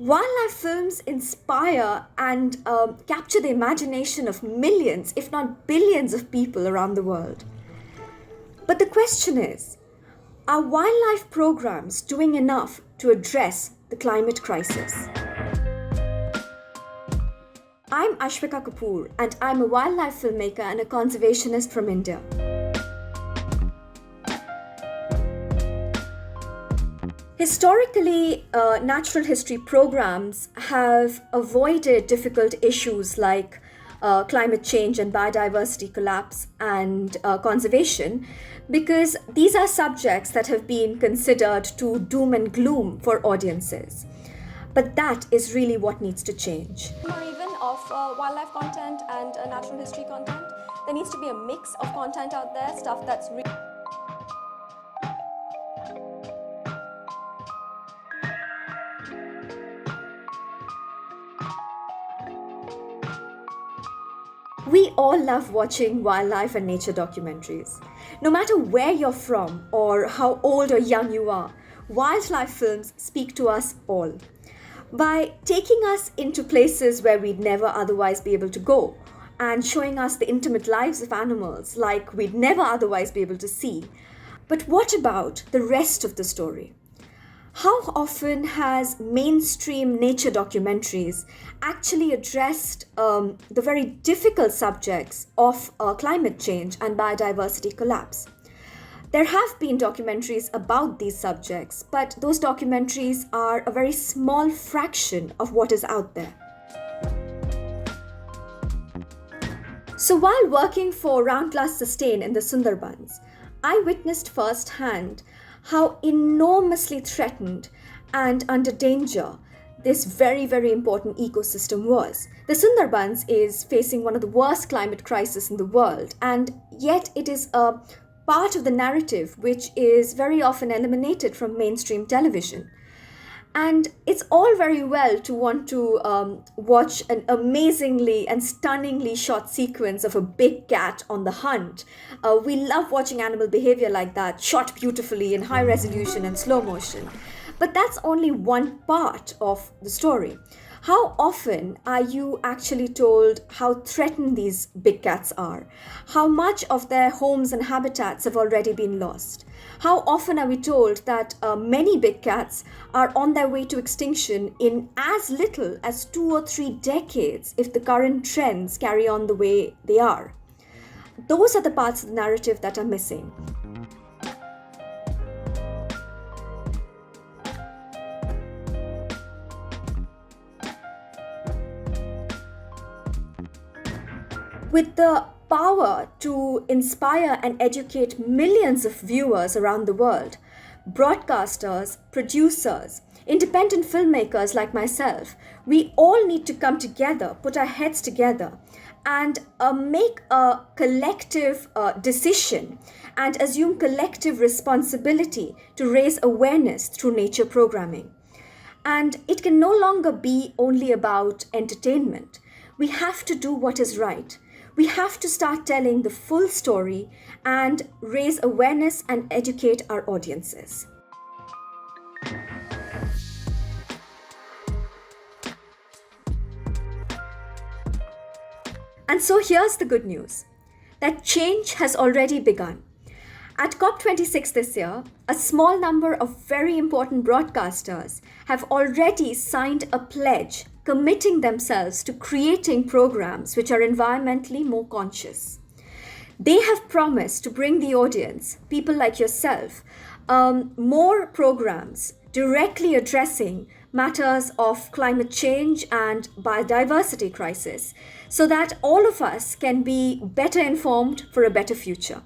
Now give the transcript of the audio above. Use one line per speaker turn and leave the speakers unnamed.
Wildlife films inspire and capture the imagination of millions, if not billions, of people around the world. But the question is, are wildlife programs doing enough to address the climate crisis? I'm Ashwika Kapur, and I'm a wildlife filmmaker and a conservationist from India. Historically, natural history programs have avoided difficult issues like climate change and biodiversity collapse and conservation because these are subjects that have been considered too doom and gloom for audiences. But that is really what needs to change.
Or even of wildlife content and natural history content. There needs to be a mix of content out there, stuff that's
We all love watching wildlife and nature documentaries. No matter where you're from or how old or young you are, wildlife films speak to us all. By taking us into places where we'd never otherwise be able to go and showing us the intimate lives of animals like we'd never otherwise be able to see. But what about the rest of the story? How often has mainstream nature documentaries actually addressed the very difficult subjects of climate change and biodiversity collapse? There have been documentaries about these subjects, but those documentaries are a very small fraction of what is out there. So while working for Round Glass Sustain in the Sundarbans, I witnessed firsthand how enormously threatened and under danger this very, very important ecosystem was. The Sundarbans is facing one of the worst climate crises in the world, and yet it is a part of the narrative which is very often eliminated from mainstream television. And it's all very well to want to watch an amazingly and stunningly shot sequence of a big cat on the hunt. We love watching animal behavior like that, shot beautifully in high resolution and slow motion. But that's only one part of the story. How often are you actually told how threatened these big cats are? How much of their homes and habitats have already been lost? How often are we told that many big cats are on their way to extinction in as little as 2 or 3 decades if the current trends carry on the way they are? Those are the parts of the narrative that are missing. With the power to inspire and educate millions of viewers around the world, broadcasters, producers, independent filmmakers like myself, we all need to come together, put our heads together, and make a collective decision and assume collective responsibility to raise awareness through nature programming. And it can no longer be only about entertainment. We have to do what is right. We have to start telling the full story and raise awareness and educate our audiences. And so here's the good news, that change has already begun. At COP26 this year, a small number of very important broadcasters have already signed a pledge committing themselves to creating programs which are environmentally more conscious. They have promised to bring the audience, people like yourself, more programs directly addressing matters of climate change and biodiversity crisis so that all of us can be better informed for a better future.